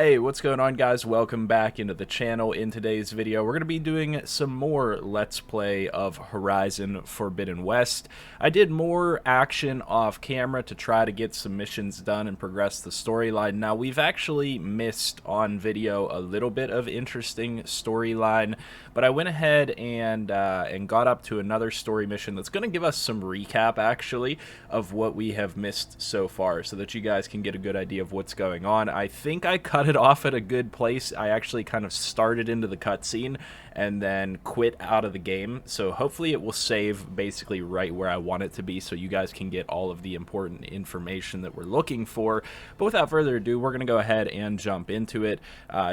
Hey, what's going on, guys? Welcome back into the channel. In today's video, we're going to be doing some more Let's Play of Horizon Forbidden West. I did more action off camera to try to get some missions done and progress the storyline. Now, we've actually missed on video a little bit of interesting storyline, but I went ahead and got up to another story mission that's going to give us some recap, actually, of what we have missed so far, so that you guys can get a good idea of what's going on. I think I cut it off at a good place. I actually kind of started into the cutscene and then quit out of the game, so hopefully it will save basically right where I want it to be so you guys can get all of the important information that we're looking for. But without further ado, we're going to go ahead and jump into it.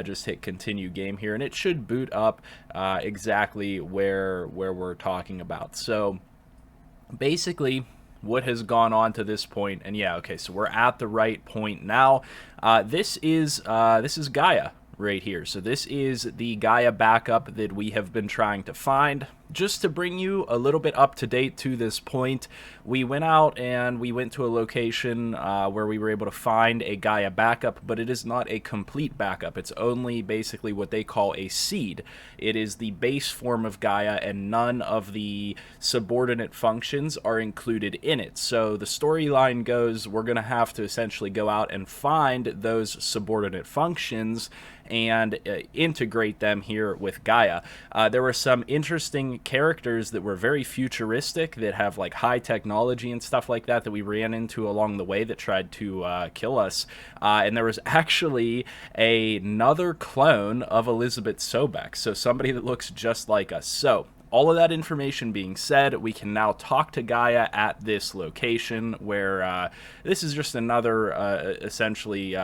Just hit continue game here, and it should boot up exactly where we're talking about. So basically, what has gone on to this point, and yeah, okay, so we're at the right point now. This is Gaia right here. So this is the Gaia backup that we have been trying to find. Just to bring you a little bit up to date to this point, we went out and we went to a location where we were able to find a Gaia backup, but it is not a complete backup. It's only basically what they call a seed. It is the base form of Gaia, and none of the subordinate functions are included in it. So the storyline goes, we're going to have to essentially go out and find those subordinate functions and integrate them here with Gaia. There were some interesting characters that were very futuristic, that have like high technology and stuff like that we ran into along the way that tried to kill us. And there was actually another clone of Elizabeth Sobek, so somebody that looks just like us. So all of that information being said, we can now talk to Gaia at this location where this is just another essentially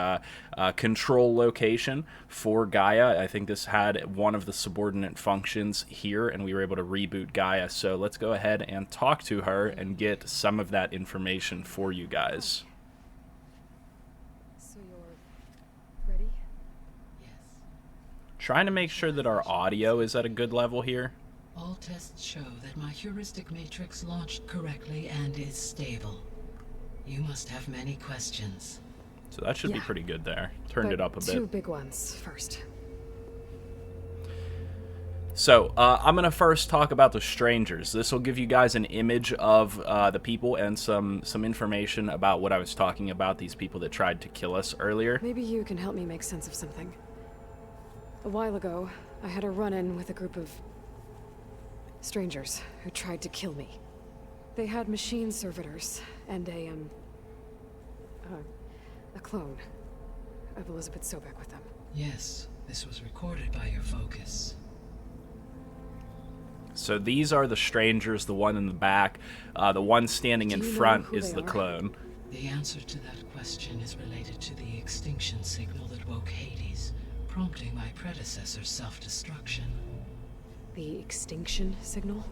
control location for Gaia. I think this had one of the subordinate functions here, and we were able to reboot Gaia. So let's go ahead and talk to her and get some of that information for you guys. So you're ready? Yes. Trying to make sure that our audio is at a good level here. All tests show that my heuristic matrix launched correctly and is stable. You must have many questions. So that should be pretty good there. Turned it up a bit. Two big ones first. So, I'm going to first talk about the strangers. This will give you guys an image of the people and some information about what I was talking about, these people that tried to kill us earlier. Maybe you can help me make sense of something. A while ago, I had a run-in with a group of strangers who tried to kill me. They had machine servitors and a clone of Elizabeth Sobek with them. Yes, this was recorded by your focus. So these are the strangers, the one in the back. The one standing in front is the clone. The answer to that question is related to the extinction signal that woke Hades, prompting my predecessor's self-destruction. The extinction signal?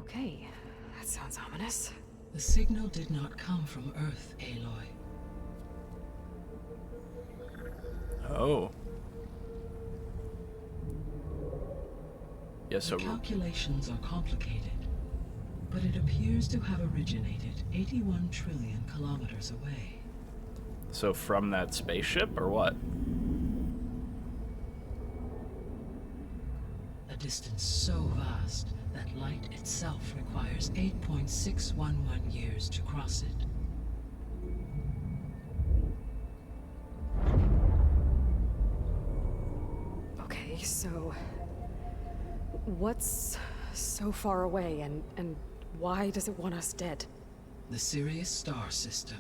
Okay, that sounds ominous. The signal did not come from Earth, Aloy. Oh. Yeah, The so calculations are complicated, but it appears to have originated 81 trillion kilometers away. So from that spaceship, or what? A distance so vast that light itself requires 8.611 years to cross it. Okay, so what's so far away, and why does it want us dead? The Sirius star system.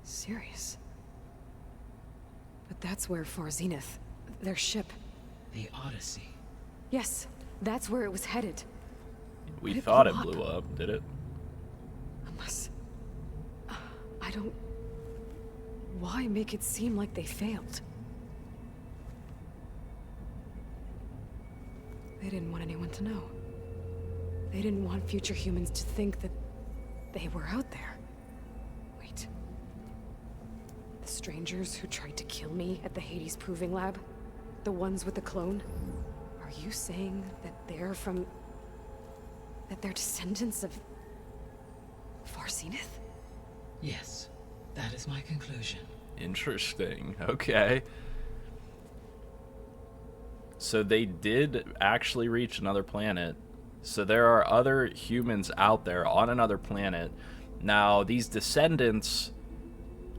Sirius? But that's where Far Zenith, their ship. The Odyssey. Yes, that's where it was headed. We But it thought it blew blew up, did it? Unless... I don't... Why make it seem like they failed? They didn't want anyone to know. They didn't want future humans to think that they were out there. Wait. The strangers who tried to kill me at the Hades Proving Lab? The ones with the clone? Are you saying that they're from... that they're descendants of... Far Zenith? Yes. That is my conclusion. Interesting. Okay. So they did actually reach another planet. So there are other humans out there on another planet. Now, these descendants,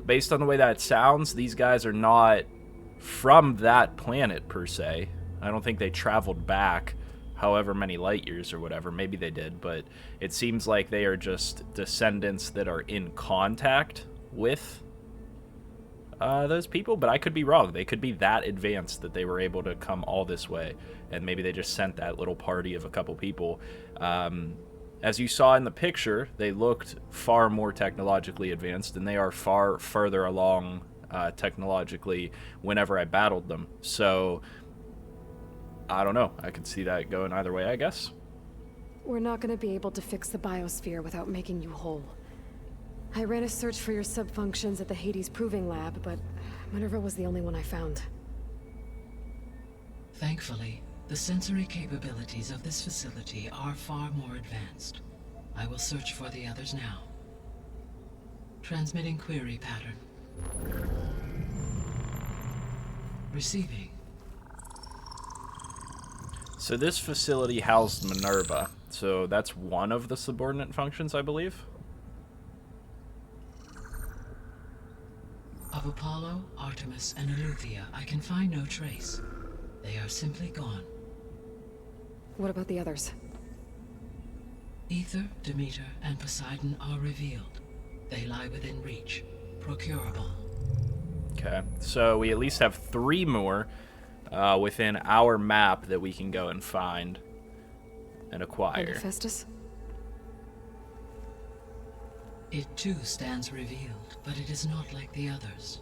based on the way that it sounds, these guys are not from that planet per se. I don't think they traveled back however many light years or whatever. Maybe they did, but it seems like they are just descendants that are in contact with those people, but I could be wrong. They could be that advanced that they were able to come all this way, and maybe they just sent that little party of a couple people. As you saw in the picture, they looked far more technologically advanced, and they are far further along technologically whenever I battled them. So, I don't know. I could see that going either way, I guess. We're not gonna be able to fix the biosphere without making you whole. I ran a search for your subfunctions at the Hades Proving Lab, but Minerva was the only one I found. Thankfully, the sensory capabilities of this facility are far more advanced. I will search for the others now. Transmitting query pattern. Receiving. So this facility housed Minerva. So that's one of the subordinate functions, I believe. Of Apollo, Artemis, and Eleuthia, I can find no trace. They are simply gone. What about the others? Ether, Demeter, and Poseidon are revealed. They lie within reach. Procurable. Okay, so we at least have 3 more within our map that we can go and find and acquire. And Hephaestus? It too stands revealed, but it is not like the others.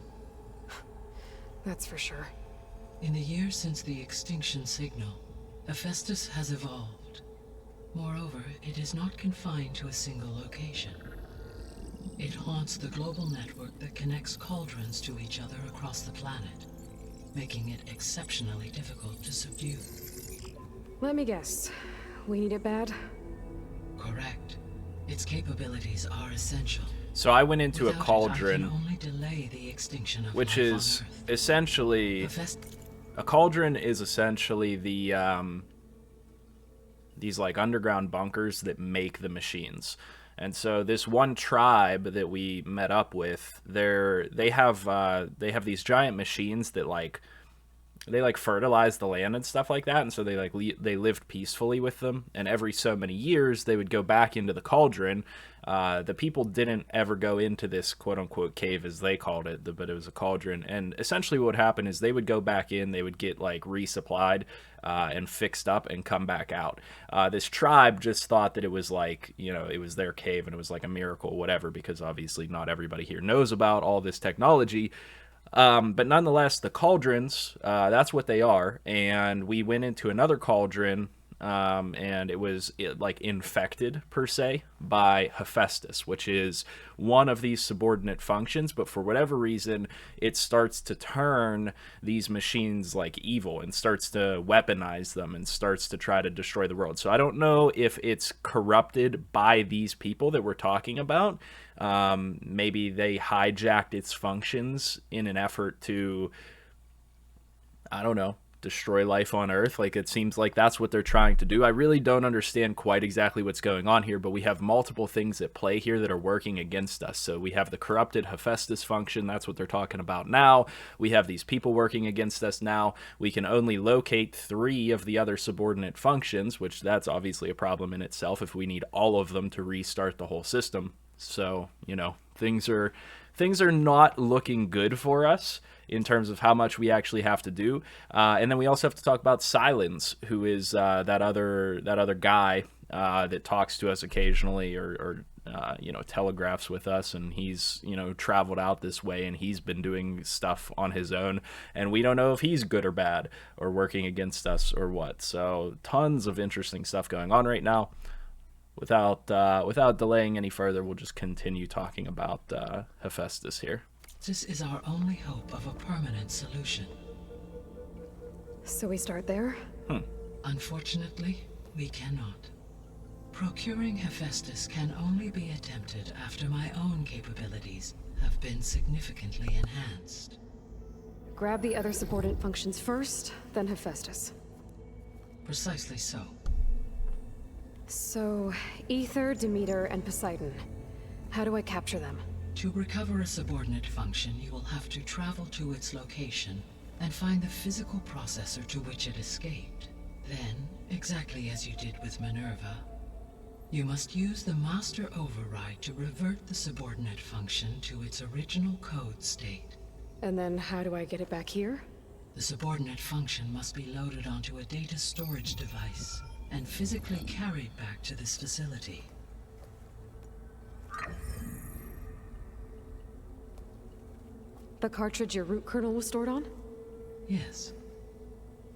That's for sure. In the years since the extinction signal, Hephaestus has evolved. Moreover, it is not confined to a single location. It haunts the global network that connects cauldrons to each other across the planet, making it exceptionally difficult to subdue. Let me guess. We need it bad? Correct. Its capabilities are essential. So I went into Without a cauldron, it, I can only delay the extinction of which life is on Earth. essentially... A cauldron is essentially the these like underground bunkers that make the machines. And so this one tribe that we met up with, they have these giant machines that they fertilize the land and stuff like that, and so they lived peacefully with them. And every so many years they would go back into the cauldron. The people didn't ever go into this quote-unquote cave, as they called it, but it was a cauldron. And essentially what would happen is they would go back in, they would get resupplied and fixed up and come back out. This tribe just thought that it was it was their cave and it was like a miracle, whatever, because obviously not everybody here knows about all this technology. But nonetheless, the cauldrons, that's what they are. And we went into another cauldron, and it was infected per se by Hephaestus, which is one of these subordinate functions. But for whatever reason, it starts to turn these machines evil and starts to weaponize them and starts to try to destroy the world. So I don't know if it's corrupted by these people that we're talking about. Maybe they hijacked its functions in an effort to, I don't know, destroy life on Earth. It seems like that's what they're trying to do. I really don't understand quite exactly what's going on here, but we have multiple things at play here that are working against us. So we have the corrupted Hephaestus function. That's what they're talking about now. We have these people working against us now. We can only locate 3 of the other subordinate functions, which that's obviously a problem in itself if we need all of them to restart the whole system. So, things are not looking good for us in terms of how much we actually have to do. And then we also have to talk about Silence, who is that other guy that talks to us occasionally or telegraphs with us, and he's traveled out this way and he's been doing stuff on his own, and we don't know if he's good or bad or working against us or what. So tons of interesting stuff going on right now. Without delaying any further, we'll just continue talking about Hephaestus here. This is our only hope of a permanent solution. So we start there? Unfortunately, we cannot. Procuring Hephaestus can only be attempted after my own capabilities have been significantly enhanced. Grab the other subordinate functions first, then Hephaestus. Precisely so. So, Ether, Demeter, and Poseidon. How do I capture them? To recover a subordinate function, you will have to travel to its location and find the physical processor to which it escaped. Then, exactly as you did with Minerva, you must use the master override to revert the subordinate function to its original code state. And then how do I get it back here? The subordinate function must be loaded onto a data storage device and physically carried back to this facility. The cartridge your root kernel was stored on? Yes.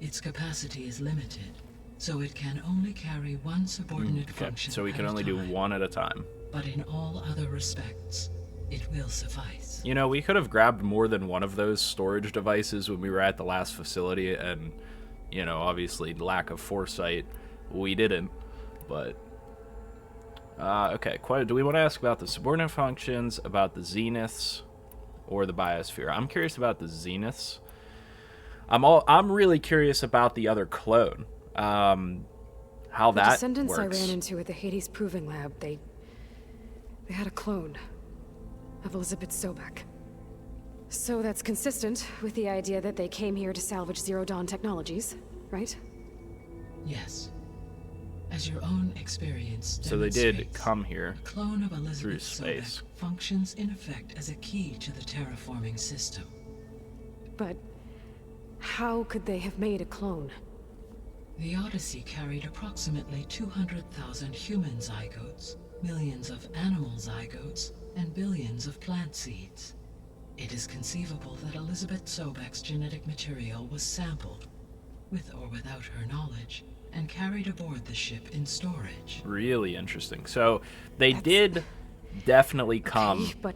Its capacity is limited, so it can only carry one subordinate function So we can at a only do time. one at a time. But in all other respects, it will suffice. You know, we could have grabbed more than one of those storage devices when we were at the last facility, and, you know, obviously lack of foresight, we didn't. But, okay, do we want to ask about the subordinate functions, about the zeniths, or the biosphere? I'm curious about the zeniths. I'm really curious about the other clone. How The that descendants works. I ran into at the Hades Proving Lab, they had a clone of Elizabeth Sobek. So that's consistent with the idea that they came here to salvage Zero Dawn technologies, right? Yes. As your own experience So they did demonstrates, come here a clone of Elizabeth through space. Sobek functions in effect as a key to the terraforming system. But how could they have made a clone? The Odyssey carried approximately 200,000 human zygotes, millions of animal zygotes, and billions of plant seeds. It is conceivable that Elizabeth Sobek's genetic material was sampled, with or without her knowledge, and carried aboard the ship in storage. Really interesting. So they did definitely come Okay, but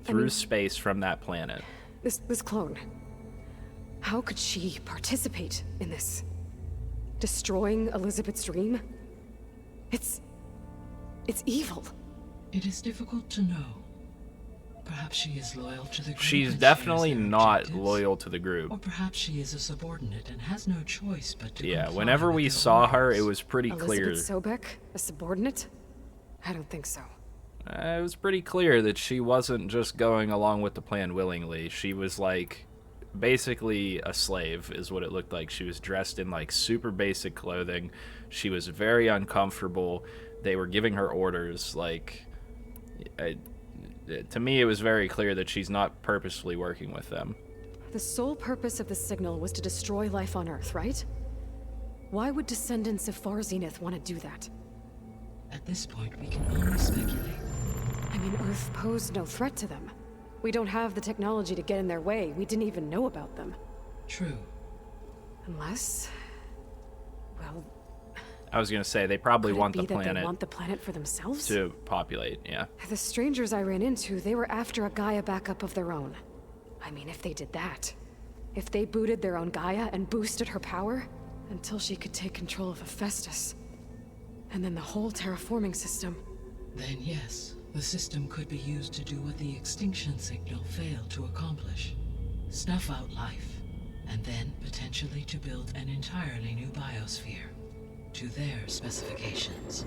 through space from that planet. this clone. How could she participate in this? Destroying Elizabeth's dream? It's evil. It is difficult to know. Perhaps she is loyal to the group. She's and definitely shares their not objectives. loyal to the group. Or perhaps she is a subordinate and has no choice but to Yeah, comply whenever with we their saw her, orders. it was pretty clear. Elizabeth Sobek, a subordinate? I don't think so. It was pretty clear that she wasn't just going along with the plan willingly. She was like basically a slave is what it looked like. She was dressed in like super basic clothing. She was very uncomfortable. They were giving her orders. Like, to me, it was very clear that she's not purposefully working with them. The sole purpose of the signal was to destroy life on Earth, right? Why would descendants of Far Zenith want to do that? At this point, we can only speculate. I mean, Earth posed no threat to them. We don't have the technology to get in their way. We didn't even know about them. True. Unless... well, I was going to say, they probably could it want be the that they planet want the planet for themselves? to populate, yeah. The strangers I ran into, they were after a Gaia backup of their own. I mean, if they did that, if they booted their own Gaia and boosted her power, until she could take control of Hephaestus, and then the whole terraforming system. Then yes, the system could be used to do what the extinction signal failed to accomplish. Snuff out life, and then potentially to build an entirely new biosphere, to their specifications,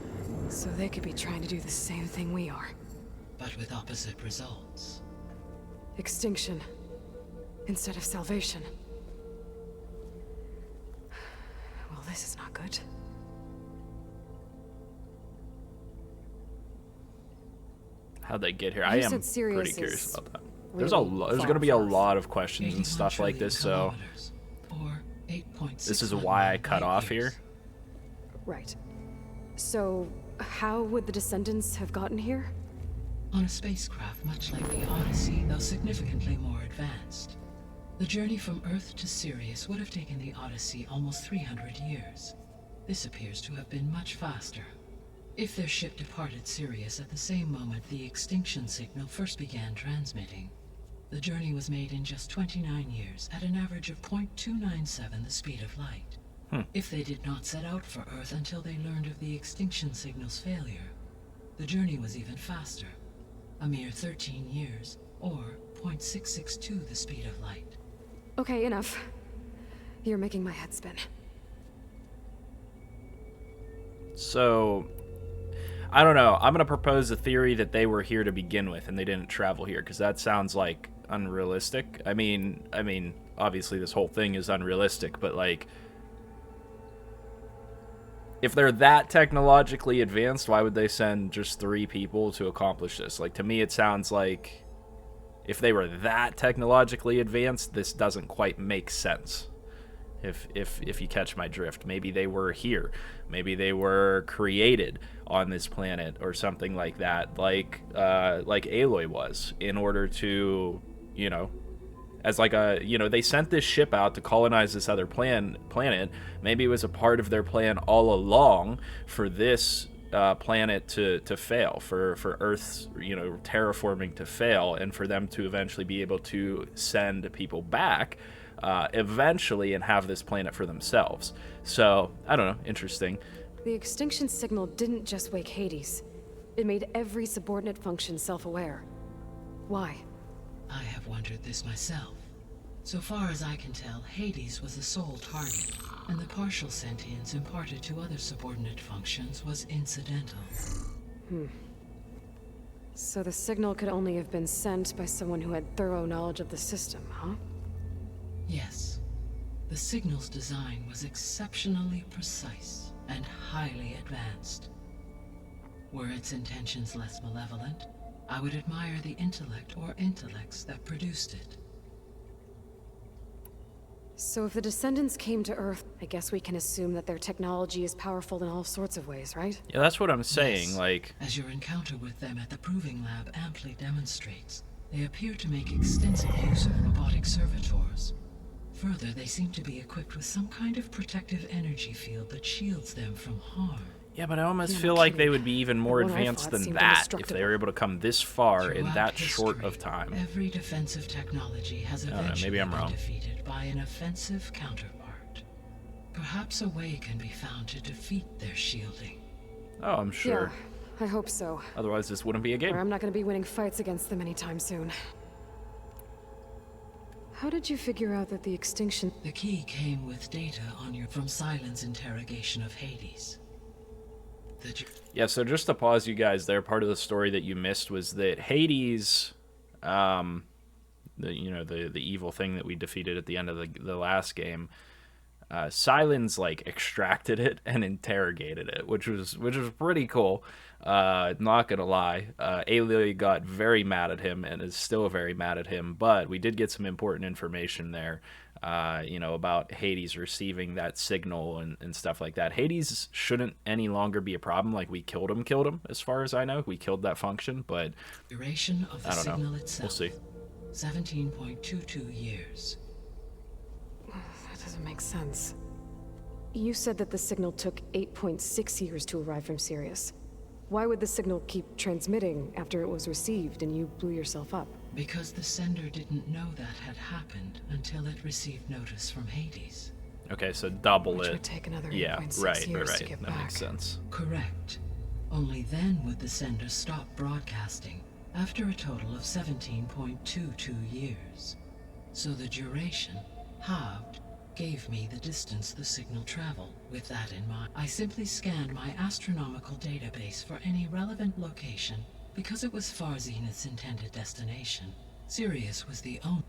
So they could be trying to do the same thing we are. but with opposite results. Extinction, instead of salvation. Well, this is not good. How'd they get here? You I am said Sirius pretty curious is about that. really There's far going to be a from us. lot of questions and 81 stuff like trillion this, so kilometers, or 8.6 this is why I cut light off years. here. Right. So, how would the descendants have gotten here? On a spacecraft much like the Odyssey, though significantly more advanced. The journey from Earth to Sirius would have taken the Odyssey almost 300 years. This appears to have been much faster. If their ship departed Sirius at the same moment the extinction signal first began transmitting, the journey was made in just 29 years at an average of 0.297 the speed of light. If they did not set out for Earth until they learned of the extinction signal's failure, the journey was even faster. A mere 13 years, or 0.662 the speed of light. Okay, enough. You're making my head spin. So, I don't know. I'm going to propose a theory that they were here to begin with and they didn't travel here, because that sounds like unrealistic. I mean, obviously this whole thing is unrealistic, but like, if they're that technologically advanced, why would they send just 3 people to accomplish this? Like, to me, it sounds like if they were that technologically advanced, this doesn't quite make sense. If you catch my drift, maybe they were here, maybe they were created on this planet or something like that, like Aloy was, in order to, you know, as like a, you know, they sent this ship out to colonize this other planet. Maybe it was a part of their plan all along for this planet to fail, for Earth's, you know, terraforming to fail, and for them to eventually be able to send people back eventually and have this planet for themselves. So, I don't know, interesting. The extinction signal didn't just wake Hades. It made every subordinate function self-aware. Why? I have wondered this myself. So far as I can tell, Hades was the sole target, and the partial sentience imparted to other subordinate functions was incidental. So the signal could only have been sent by someone who had thorough knowledge of the system, huh? Yes. The signal's design was exceptionally precise and highly advanced. Were its intentions less malevolent, I would admire the intellect or intellects that produced it. So if the descendants came to Earth, I guess we can assume that their technology is powerful in all sorts of ways, right? Yeah, that's what I'm saying. Yes. Like, As your encounter with them at the Proving Lab amply demonstrates, they appear to make extensive use of robotic servitors. Further, they seem to be equipped with some kind of protective energy field that shields them from harm. yeah, but I almost You're feel not like kidding. they would be even more The one I advanced fought than seemed that if indestructible. they were able to come this far in Throughout that short history, of time. Every defensive technology has know, eventually maybe I'm been wrong. defeated by an offensive counterpart. Perhaps a way can be found to defeat their shielding. Oh, I'm sure. Yeah, I hope so. Otherwise, this wouldn't be a Or game. I'm not going to be winning fights against them anytime soon. How did you figure out that the extinction... The key came with data on your from Silent's interrogation of Hades. Yeah, so just to pause you guys there, part of the story that you missed was that Hades, the evil thing that we defeated at the end of the last game, Silence like extracted it and interrogated it, which was pretty cool. Not gonna lie, Aloy got very mad at him and is still very mad at him, but we did get some important information there, about Hades receiving that signal and stuff like that. Hades shouldn't any longer be a problem. Like, we killed him, as far as I know. We killed that function, but Duration of the I don't signal know. itself. We'll see. 17.22 years. That doesn't make sense. You said that the signal took 8.6 years to arrive from Sirius. Why would the signal keep transmitting after it was received and you blew yourself up? Because the sender didn't know that had happened until it received notice from Hades. Okay, so double Which it. would take another Yeah, 8.6 right. years to get That back. makes sense. Correct. Only then would the sender stop broadcasting, after a total of 17.22 years. So the duration, halved, gave me the distance the signal traveled. With that in mind, I simply scanned my astronomical database for any relevant location, because it was far Zenith's intended destination. Sirius was the only...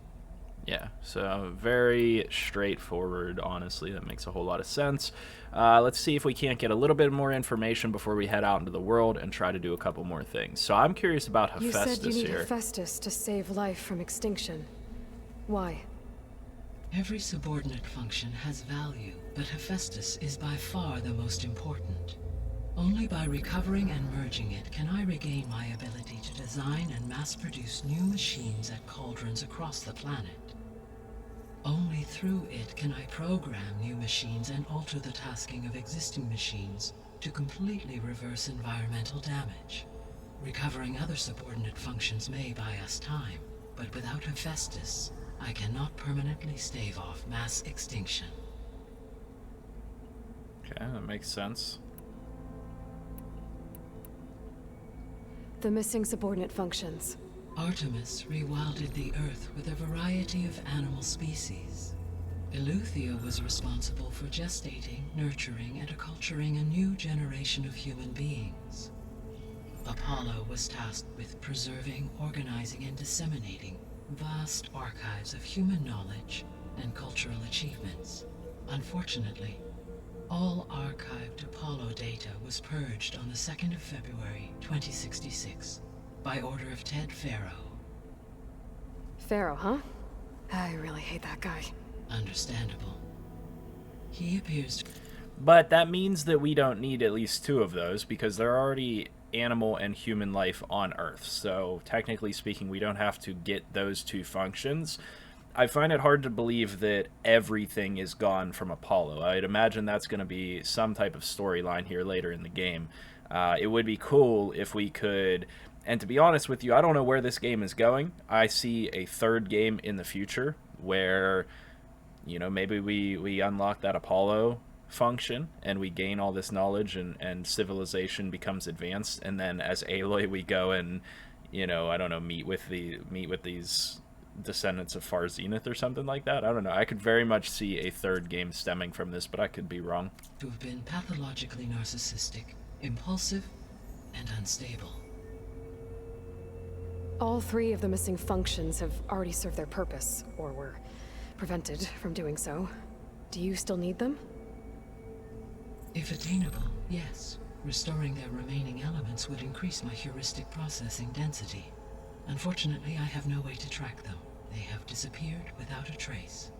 Yeah, so very straightforward, honestly. That makes a whole lot of sense. Let's see if we can't get a little bit more information before we head out into the world and try to do a couple more things. So I'm curious about You Hephaestus said you need here. Hephaestus to save life from extinction. Why? Every subordinate function has value, but Hephaestus is by far the most important. Only by recovering and merging it can I regain my ability to design and mass-produce new machines at cauldrons across the planet. Only through it can I program new machines and alter the tasking of existing machines to completely reverse environmental damage. Recovering other subordinate functions may buy us time, but without Hephaestus, I cannot permanently stave off mass extinction. Okay, that makes sense. The missing subordinate functions. Artemis rewilded the Earth with a variety of animal species. Eleuthia was responsible for gestating, nurturing, and acculturating a new generation of human beings. Apollo was tasked with preserving, organizing, and disseminating vast archives of human knowledge and cultural achievements. Unfortunately, all archived Apollo data was purged on the 2nd of February, 2066, by order of Ted Farrow. Pharaoh, huh? I really hate that guy. Understandable. He appears to... But that means that we don't need at least 2 of those, because there are already animal and human life on Earth. So technically speaking, we don't have to get those 2 functions. I find it hard to believe that everything is gone from Apollo. I'd imagine that's going to be some type of storyline here later in the game. It would be cool if we could... And to be honest with you, I don't know where this game is going. I see a 3rd game in the future where, you know, maybe we unlock that Apollo function and we gain all this knowledge and civilization becomes advanced, and then as Aloy we go and, you know, I don't know, meet with these descendants of Far Zenith or something like that. I don't know. I could very much see a 3rd game stemming from this, but I could be wrong. To have been pathologically narcissistic, impulsive, and unstable. All 3 of the missing functions have already served their purpose, or were prevented from doing so. Do you still need them? If attainable, yes. Restoring their remaining elements would increase my heuristic processing density. Unfortunately, I have no way to track them. They have disappeared without a trace.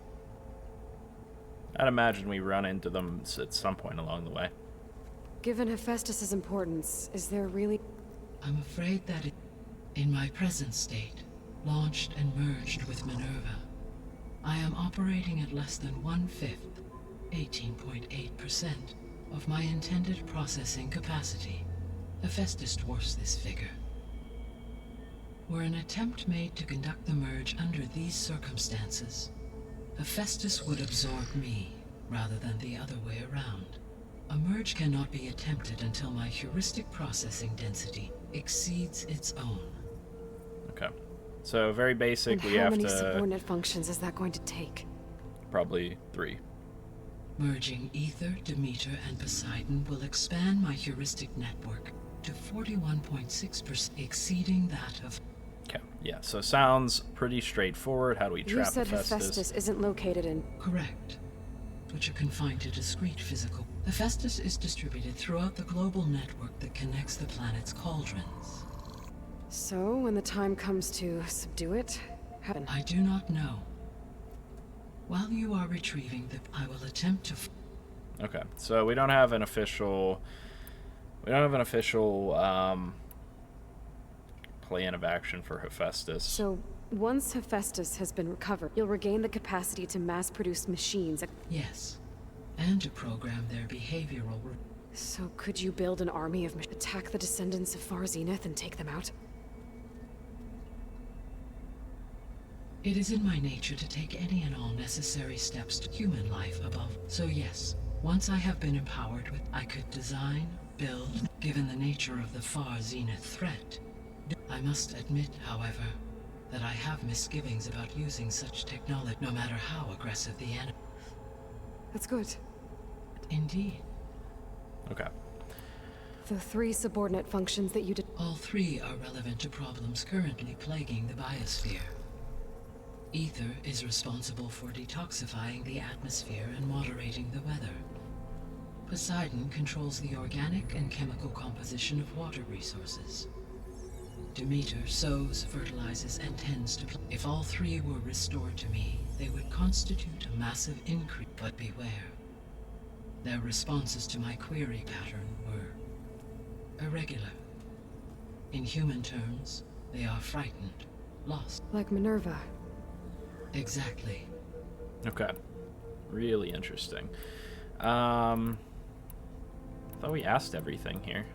I'd imagine we run into them at some point along the way. Given Hephaestus's importance, is there really... I'm afraid that in my present state, launched and merged with Minerva, I am operating at less than 1/5, 18.8%, of my intended processing capacity. Hephaestus dwarfs this figure. Were an attempt made to conduct the merge under these circumstances, Hephaestus would absorb me, rather than the other way around. A merge cannot be attempted until my heuristic processing density exceeds its own. Okay. So very basic, And we how have many to... subordinate functions is that going to take? Probably 3. Merging Ether, Demeter, and Poseidon will expand my heuristic network to 41.6%, exceeding that of... Okay, yeah, so sounds pretty straightforward. How do we You trap said Hephaestus? Hephaestus isn't located in... Correct. Which are confined to discrete physical... Hephaestus is distributed throughout the global network that connects the planet's cauldrons. So, when the time comes to subdue it, I do not know. While you are retrieving the... I will attempt to... Okay, so we don't have an official... plan of action for Hephaestus. So, once Hephaestus has been recovered, you'll regain the capacity to mass-produce machines. Yes. And to program their behavioral... So, could you build an army of attack the descendants of Far Zenith and take them out? It is in my nature to take any and all necessary steps to human life above. So yes, once I have been empowered with... I could design, build, given the nature of the Far Zenith threat. I must admit, however, that I have misgivings about using such technology, no matter how aggressive the enemy. That's good. Indeed. Okay. The 3 subordinate functions that you did... All 3 are relevant to problems currently plaguing the biosphere. Ether is responsible for detoxifying the atmosphere and moderating the weather. Poseidon controls the organic and chemical composition of water resources. Demeter sows, fertilizes, and tends to... If all 3 were restored to me, they would constitute a massive increase. But beware. Their responses to my query pattern were irregular. In human terms, they are frightened, lost. Like Minerva. Exactly. Okay. Really interesting. I thought we asked everything here.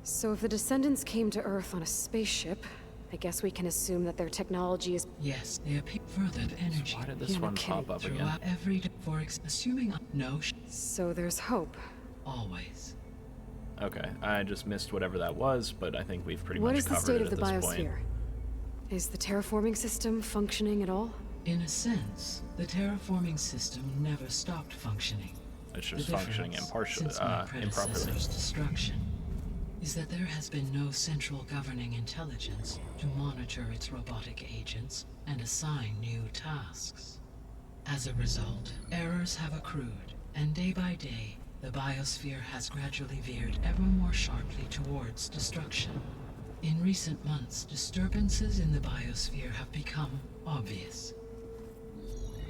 So if the descendants came to Earth on a spaceship, I guess we can assume that their technology is... Yes, they appear further energy. Why did this You're not one pop kidding. up again? Throughout every day, assuming no So there's hope. always. Okay, I just missed whatever that was, but I think we've pretty What much is the covered state it of at the this point. biosphere? Is the terraforming system functioning at all? In a sense, the terraforming system never stopped functioning. It's just The functioning difference, since my improperly. predecessor's destruction, is that there has been no central governing intelligence to monitor its robotic agents and assign new tasks. As a result, errors have accrued, and day by day, the biosphere has gradually veered ever more sharply towards destruction. In recent months, disturbances in the biosphere have become obvious.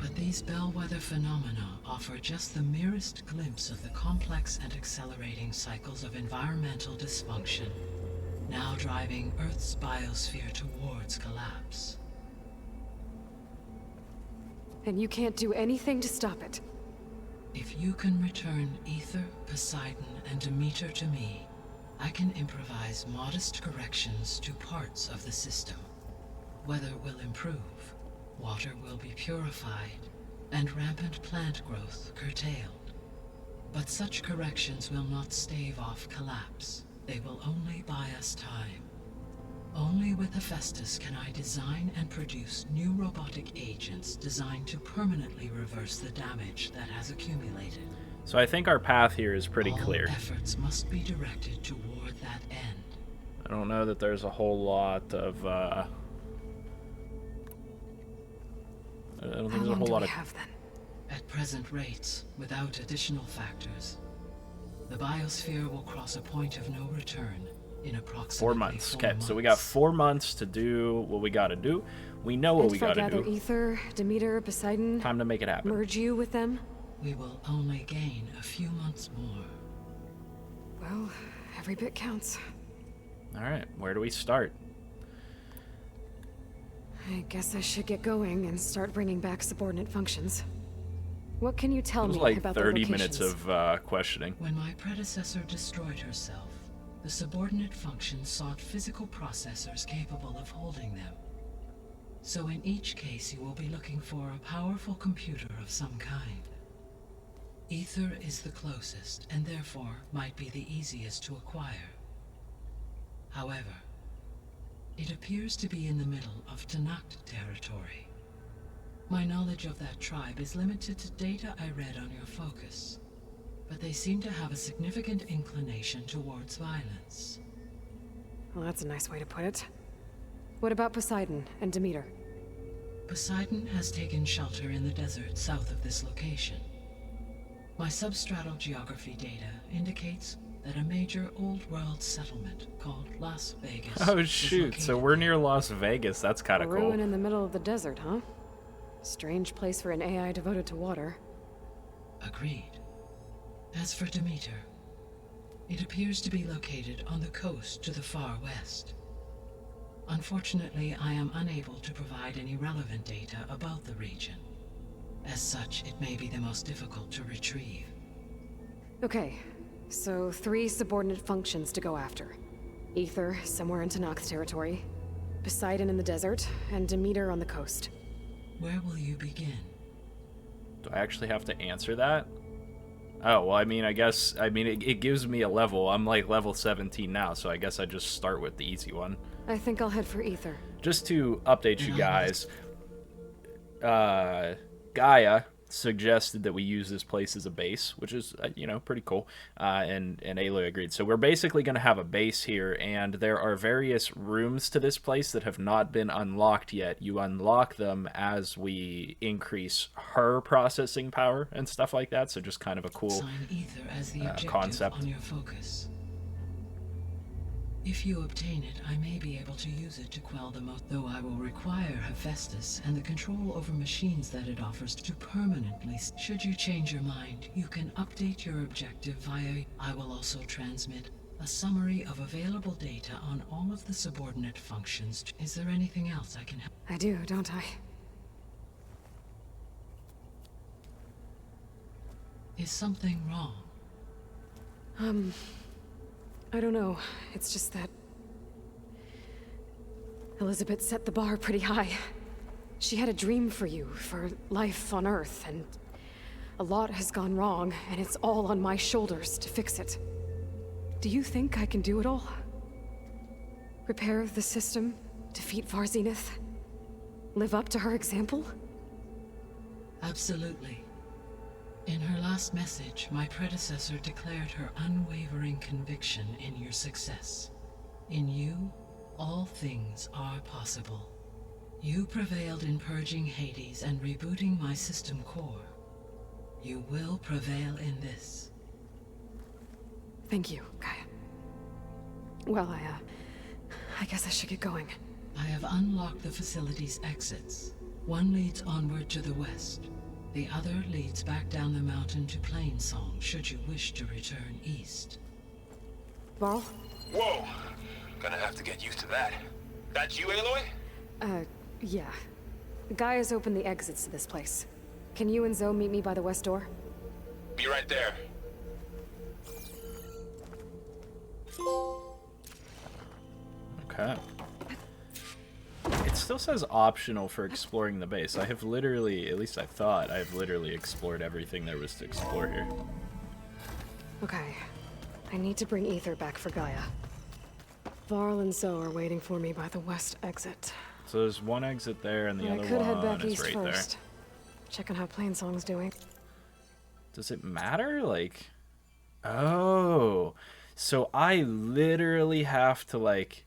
But these bellwether phenomena offer just the merest glimpse of the complex and accelerating cycles of environmental dysfunction, now driving Earth's biosphere towards collapse. And you can't do anything to stop it. If you can return Ether, Poseidon, and Demeter to me, I can improvise modest corrections to parts of the system. Weather will improve, water will be purified, and rampant plant growth curtailed. But such corrections will not stave off collapse. They will only buy us time. Only with Hephaestus can I design and produce new robotic agents designed to permanently reverse the damage that has accumulated. So I think our path here is pretty clear. All efforts must be directed toward that end. I don't know that there's a whole lot of I don't think How there's a long whole do lot we of have then? At present rates, without additional factors, the biosphere will cross a point of no return in approximately 4 months. 4 Okay, months. so we got 4 months to do what we got to do. We know what And we if I got to gather do. Ether, Demeter, Poseidon, Time to make it happen. merge you with them? We will only gain a few months more. Well, every bit counts. All right, where do we start? I guess I should get going and start bringing back subordinate functions. What can you tell It was me like about 30 the minutes locations? of questioning. When my predecessor destroyed herself, the subordinate functions sought physical processors capable of holding them. So in each case you will be looking for a powerful computer of some kind. Ether is the closest, and therefore might be the easiest to acquire. However, it appears to be in the middle of Tanakh territory. My knowledge of that tribe is limited to data I read on your focus, but they seem to have a significant inclination towards violence. Well, that's a nice way to put it. What about Poseidon and Demeter? Poseidon has taken shelter in the desert south of this location. My substratal geography data indicates that a major old-world settlement called Las Vegas Oh is shoot, so located we're there. near Las Vegas. That's kind A of ruin cool. in the middle of the desert, huh? Strange place for an AI devoted to water. Agreed. As for Demeter, it appears to be located on the coast to the far west. Unfortunately, I am unable to provide any relevant data about the region. As such, it may be the most difficult to retrieve. Okay, so 3 subordinate functions to go after. Ether, somewhere in Tanakh territory. Poseidon in the desert, and Demeter on the coast. Where will you begin? Do I actually have to answer that? Oh, well, I mean, it gives me a level. I'm like level 17 now, so I guess I just start with the easy one. I think I'll head for Ether. Just to update you guys, Gaia suggested that we use this place as a base, which is, pretty cool, and Aloy agreed. So we're basically going to have a base here, and there are various rooms to this place that have not been unlocked yet. You unlock them as we increase her processing power and stuff like that, so just kind of a cool Assign Ether as the objective concept. on your focus. If you obtain it, I may be able to use it to quell the though I will require Hephaestus and the control over machines that it offers to permanently. Should you change your mind, you can update your objective via. I will also transmit a summary of available data on all of the subordinate functions. Is there anything else I can help? I do, don't I? Is something wrong? I don't know. It's just that Elizabeth set the bar pretty high. She had a dream for you, for life on Earth, and a lot has gone wrong, and it's all on my shoulders to fix it. Do you think I can do it all? Repair the system, defeat Far Zenith? Live up to her example? Absolutely. In her last message, my predecessor declared her unwavering conviction in your success. In you, all things are possible. You prevailed in purging Hades and rebooting my system core. You will prevail in this. Thank you, Gaia. Well, I guess I should get going. I have unlocked the facility's exits. One leads onward to the west. The other leads back down the mountain to Plainsong, should you wish to return east. Varl? Whoa! Gonna have to get used to that. That's you, Aloy? Yeah. Gaia's opened the exits to this place. Can you and Zoe meet me by the west door? Be right there. Okay. It still says optional for exploring the base. I have literally, at least I thought, I've literally explored everything there was to explore here. Okay. I need to bring Ether back for Gaia. Varl and Zoe are waiting for me by the west exit. So there's one exit there and the other I could head one back is east right first. there. Check on how Plainsong's doing. Does it matter? Like, oh, so I literally have to like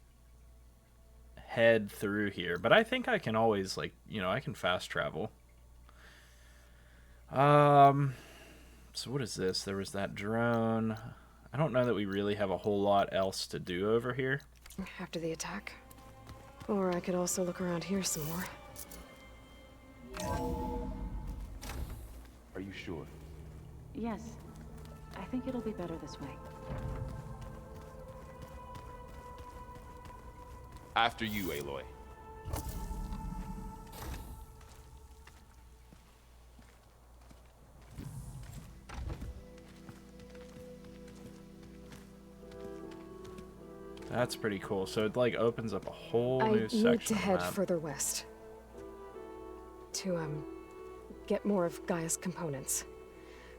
head through here, but I think I can always like, you know, I can fast travel. So what is this? There was that drone. I don't know that we really have a whole lot else to do over here. After the attack. Or I could also look around here some more. Are you sure? Yes. I think it'll be better this way. After you, Aloy. That's pretty cool. So it like opens up a whole I new section. need to of head map. further west. To, get more of Gaia's components.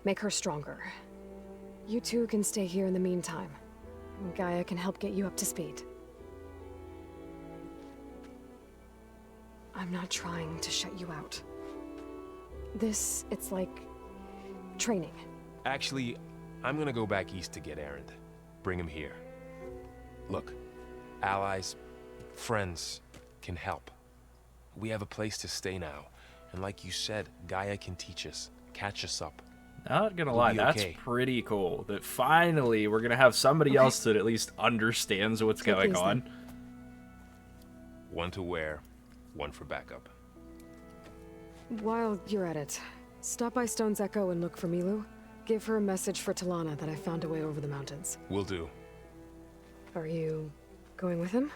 Make her stronger. You two can stay here in the meantime. Gaia can help get you up to speed. I'm not trying to shut you out. It's like training. Actually, I'm gonna go back east to get Erend. Bring him here. Look, allies, friends can help. We have a place to stay now. And like you said, Gaia can teach us, catch us up. Not gonna We'll lie, be that's okay. pretty cool. That finally we're gonna have somebody Okay. else that at least understands what's Take going these, on. then. One to wear, one for backup. While you're at it, stop by Stone's Echo and look for Milu. Give her a message for Talana that I found a way over the mountains. Will do. Are you going with him?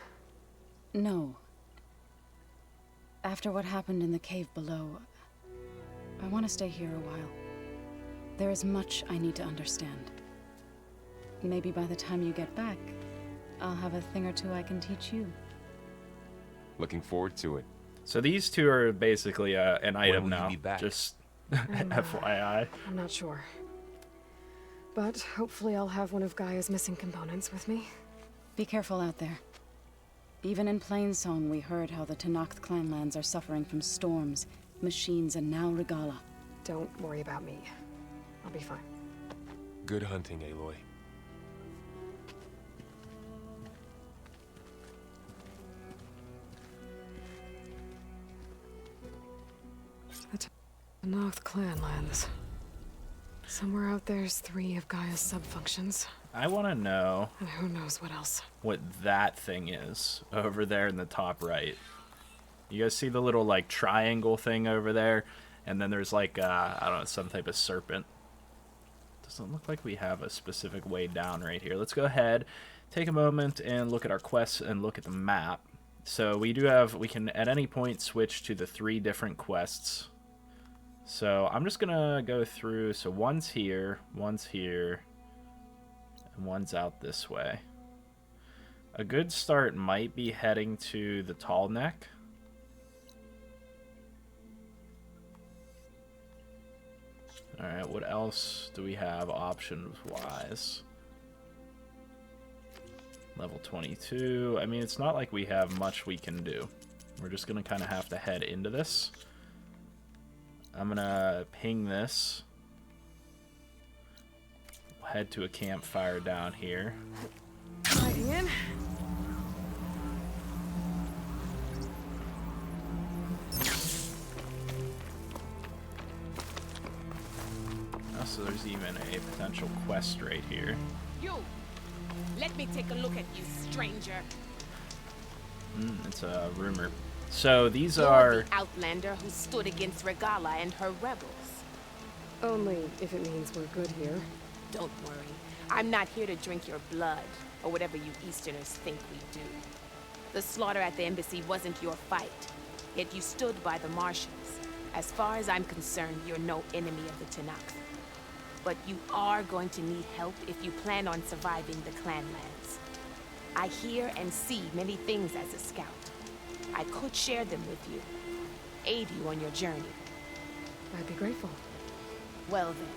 No. After what happened in the cave below, I want to stay here a while. There is much I need to understand. Maybe by the time you get back, I'll have a thing or two I can teach you. Looking forward to it. So these two are basically an item will you now. be back? Just I'm, FYI. I'm not sure. But hopefully I'll have one of Gaia's missing components with me. Be careful out there. Even in Plainsong, we heard how the Tenakth clanlands are suffering from storms, machines, and now Regala. Don't worry about me. I'll be fine. Good hunting, Aloy. The Tenakth clanlands. Somewhere out there's 3 of Gaia's sub-functions. I want to know And who knows what else. what that thing is over there in the top right. You guys see the little like triangle thing over there? And then there's like, I don't know, some type of serpent. Doesn't look like we have a specific way down right here. Let's go ahead, take a moment and look at our quests and look at the map. So we do have, we can at any point switch to the 3 different quests. So I'm just gonna go through, so one's here, and one's out this way. A good start might be heading to the Tall Neck. Alright, what else do we have options-wise? Level 22. I mean, it's not like we have much we can do. We're just going to kind of have to head into this. I'm going to ping this. We'll head to a campfire down here. Lighting in. Oh, so there's even a potential quest right here. You! Let me take a look at you, stranger. It's a rumor. So these You're are... the outlander who stood against Regala and her rebels. Only if it means we're good here. Don't worry. I'm not here to drink your blood, or whatever you Easterners think we do. The slaughter at the embassy wasn't your fight, yet you stood by the marshals. As far as I'm concerned, you're no enemy of the Tanakh. But you are going to need help if you plan on surviving the clanlands. I hear and see many things as a scout. I could share them with you, aid you on your journey. I'd be grateful. Well then,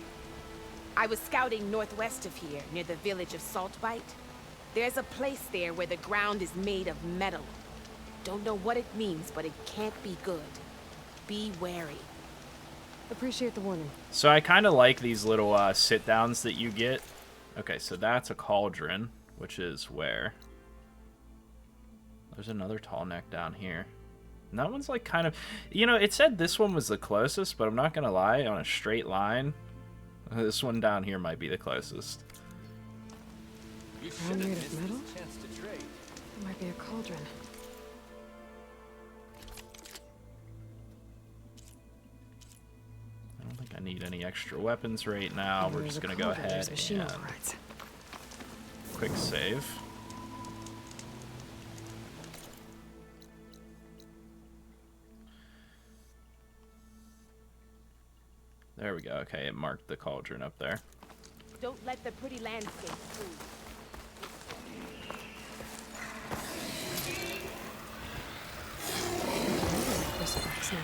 I was scouting northwest of here, near the village of Saltbite. There's a place there where the ground is made of metal. Don't know what it means, but it can't be good. Be wary. Appreciate the warning. So I kind of like these little sit-downs that you get. Okay, so that's a cauldron, which is where? There's another tall neck down here. And that one's like kind of... You know, it said this one was the closest, but I'm not going to lie, on a straight line, this one down here might be the closest. All made of metal? It might be a cauldron. I don't think I need any extra weapons right now. We're just going to go ahead and quick save. There we go. Okay, it marked the cauldron up there. Don't let the pretty landscape fool you. Crucifix now.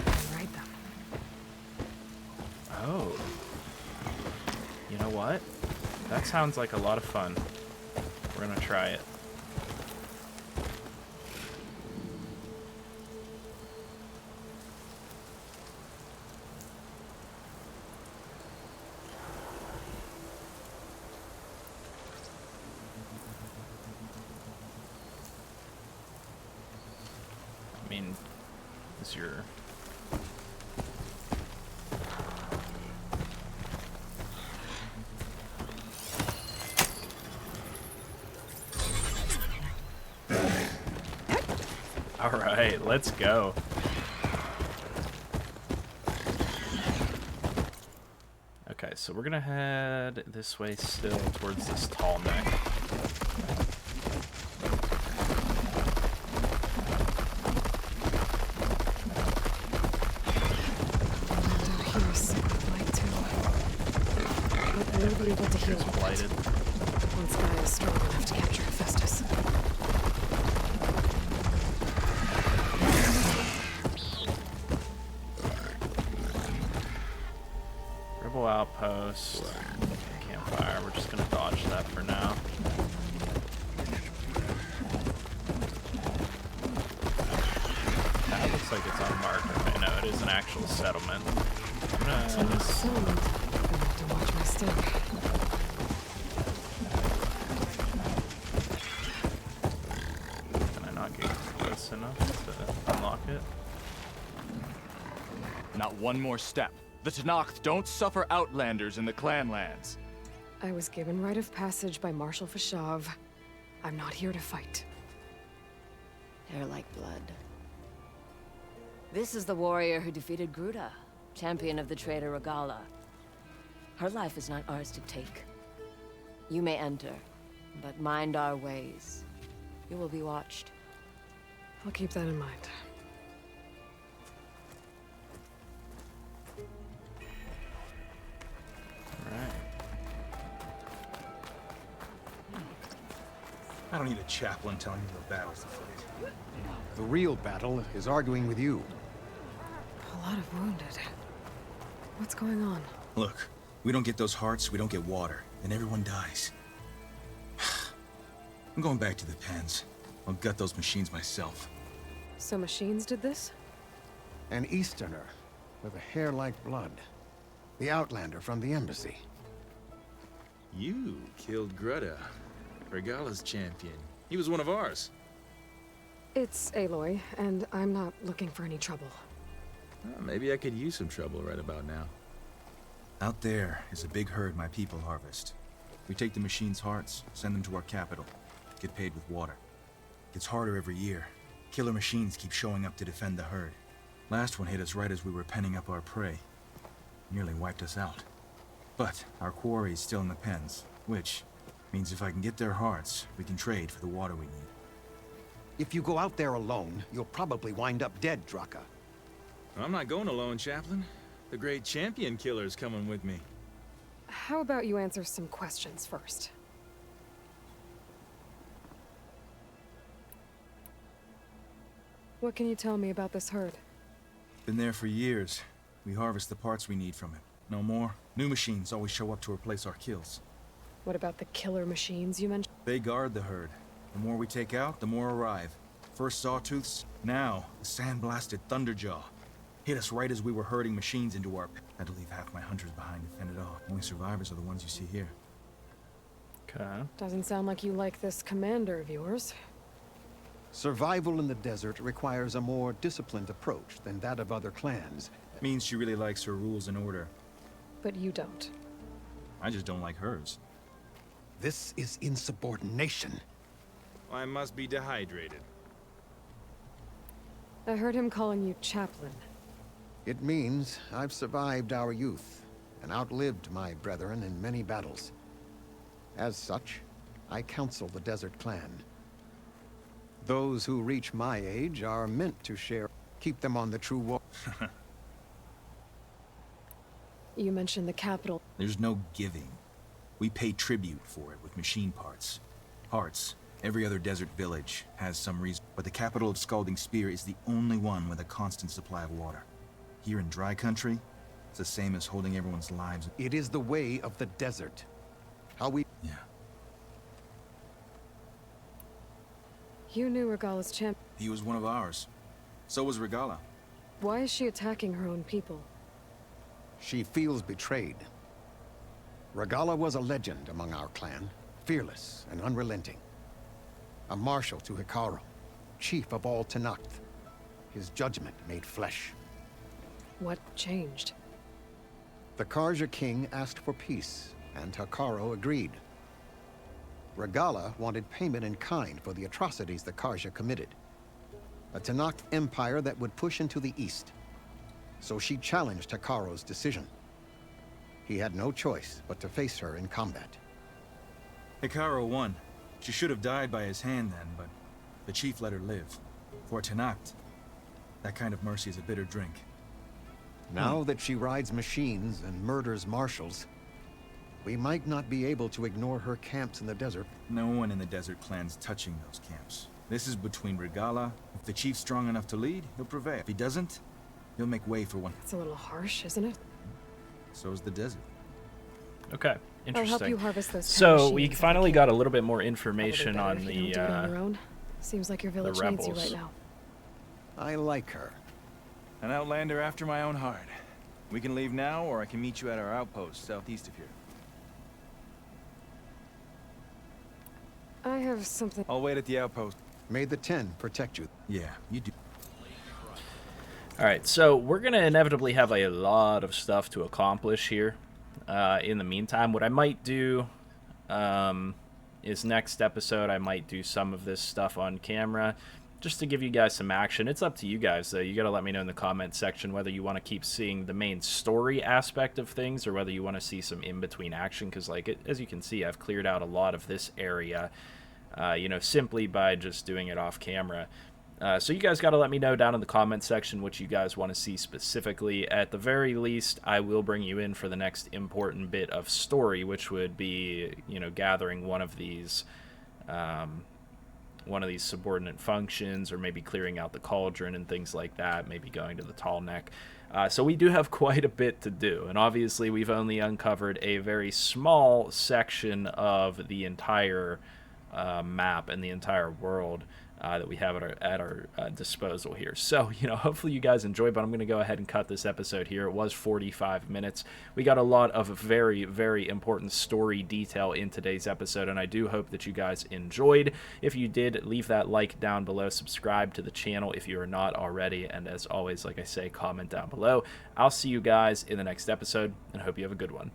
And write them. Oh. You know what? That sounds like a lot of fun. We're gonna try it. I mean, is your... All right, let's go. Okay, so we're gonna head this way still towards this tall neck. Nobody able to heal It's with blighted. it. Once Gaia is strong enough to capture Hephaestus. Rebel outpost. Campfire. We're just gonna dodge that for now. That looks like it's unmarked. Okay, no, it is an actual settlement. I'm gonna So I'm gonna have to watch my step. Can I not get close enough to unlock it? Not one more step. The Tanakh don't suffer outlanders in the clanlands. I was given rite of passage by Marshal Fashav. I'm not here to fight. They're like blood. This is the warrior who defeated Gruda, champion of the traitor Regala. Her life is not ours to take. You may enter, but mind our ways. You will be watched. I'll keep that in mind. Alright. I don't need a chaplain telling me the battles to fight. The real battle is arguing with you. A lot of wounded. What's going on? Look, we don't get those hearts, we don't get water, and everyone dies. I'm going back to the pens. I'll gut those machines myself. So machines did this? An Easterner with a hair like blood. The Outlander from the embassy. You killed Greta, Regala's champion. He was one of ours. It's Aloy, and I'm not looking for any trouble. Maybe I could use some trouble right about now. Out there is a big herd my people harvest. We take the machines' hearts, send them to our capital, get paid with water. Gets harder every year. Killer machines keep showing up to defend the herd. Last one hit us right as we were penning up our prey. Nearly wiped us out. But our quarry is still in the pens, which means if I can get their hearts, we can trade for the water we need. If you go out there alone, you'll probably wind up dead, Draka. I'm not going alone, Chaplain. The great champion killer's coming with me. How about you answer some questions first? What can you tell me about this herd? Been there for years. We harvest the parts we need from it. No more. New machines always show up to replace our kills. What about the killer machines you mentioned? They guard the herd. The more we take out, the more arrive. First Sawtooths, now the sandblasted Thunderjaw. Hit us right as we were herding machines into our pit. Had to leave half my hunters behind to fend it off. Only survivors are the ones you see here. Okay. Doesn't sound like you like this commander of yours. Survival in the desert requires a more disciplined approach than that of other clans. Means she really likes her rules and order. But you don't. I just don't like hers. This is insubordination. I must be dehydrated. I heard him calling you Chaplain. It means I've survived our youth and outlived my brethren in many battles. As such, I counsel the Desert Clan. Those who reach my age are meant to share. Keep them on the true walk. You mentioned the capital. There's no giving. We pay tribute for it with machine parts. Hearts. Every other desert village has some reason, but the capital of Scalding Spear is the only one with a constant supply of water. Here in dry country, it's the same as holding everyone's lives. It is the way of the desert. How we... Yeah. You knew Regala's champ. He was one of ours. So was Regala. Why is she attacking her own people? She feels betrayed. Regala was a legend among our clan, fearless and unrelenting. A marshal to Hikaru, chief of all Tenakth. His judgment made flesh. What changed? The Karja king asked for peace, and Hikaru agreed. Regala wanted payment in kind for the atrocities the Karja committed. A Tenakth empire that would push into the east. So she challenged Hikaru's decision. He had no choice but to face her in combat. Hikaru won. She should have died by his hand then, but the chief let her live. For Tenakth, that kind of mercy is a bitter drink. Now that she rides machines and murders marshals, we might not be able to ignore her camps in the desert. No one in the Desert Clan's touching those camps. This is between Regala. If the chief's strong enough to lead, he'll prevail. If he doesn't, he'll make way for one. It's a little harsh, isn't it? So is the desert. Okay, interesting. I'll help you harvest those So we machines if I finally can. got a little bit more Probably information better on if the you don't do it on your own. Seems like your village needs you rebels. right now. I like her. An outlander after my own heart. We can leave now, or I can meet you at our outpost southeast of here. I have something. I'll wait at the outpost. May the Ten protect you. Yeah, you do. Alright, so we're going to inevitably have a lot of stuff to accomplish here. In the meantime, what I might do is next episode I might do some of this stuff on camera just to give you guys some action. It's up to you guys, though. You got to let me know in the comment section whether you want to keep seeing the main story aspect of things or whether you want to see some in-between action, because as you can see, I've cleared out a lot of this area, you know, simply by just doing it off camera. So you guys got to let me know down in the comment section what you guys want to see specifically. At the very least, I will bring you in for the next important bit of story, which would be, you know, gathering one of these subordinate functions, or maybe clearing out the cauldron and things like that, maybe going to the tall neck. So we do have quite a bit to do, and obviously we've only uncovered a very small section of the entire map and the entire world that we have at our disposal here. So, hopefully you guys enjoyed, but I'm going to go ahead and cut this episode here. It was 45 minutes. We got a lot of very, very important story detail in today's episode, and I do hope that you guys enjoyed. If you did, leave that like down below, subscribe to the channel if you are not already, and as always, like I say, comment down below. I'll see you guys in the next episode, and hope you have a good one.